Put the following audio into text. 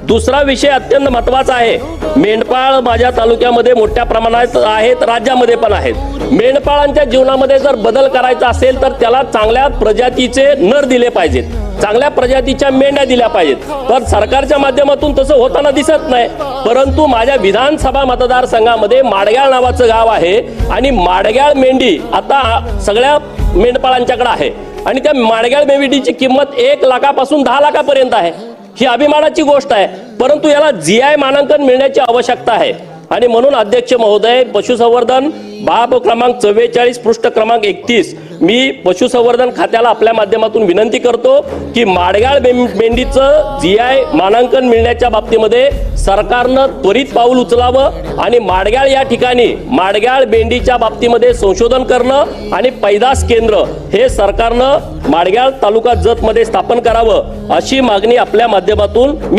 दुसरा विषय अत्यंत महत्त्वाचा आहे। मेंढपाळ माझ्या तालुक्यामध्ये मोठ्या प्रमाणात आहेत, राज्यामध्ये पण आहेत। मेंढपाळांच्या जीवनामध्ये जर बदल करायचा असेल तर त्याला चांगल्या प्रजातीचे नर दिले पाहिजेत, चांगल्या प्रजातीच्या मेंढ्या दिल्या पाहिजेत। तर सरकारच्या माध्यमातून तसं होताना दिसत नाही। परंतु माझ्या विधानसभा मतदारसंघामध्ये माडग्याळ नावाचं गाव आहे आणि माडग्याळ मेंढी आता सगळ्या मेंढपाळांच्याकडे आहे आणि त्या माडग्याळ मेंढीची किंमत 1 लाखापासून 10 लाखापर्यंत आहे। ही अभिमानाची गोष्ट आहे, परंतु याला GI मानांकन मिळण्याची आवश्यकता आहे। आणि म्हणून अध्यक्ष महोदय, पशुसंवर्धन बाब क्रमांक 44 पृष्ठ क्रमांक 31 मी पशुसंवर्धन खात्याला आपल्या माध्यमातून विनंती करतो की माडग्याळ मेंढीचं GI मानांकन मिळण्याच्या बाबतीमध्ये सरकारनं त्वरित पाऊल उचलावं आणि माडग्याळ या ठिकाणी माडग्याळ मेंढीच्या बाबतीमध्ये संशोधन करणं आणि पैदास केंद्र हे सरकारनं माडग्याळ तालुका जत मध्ये स्थापन करावं अशी मागणी आपल्या माध्यमातून मी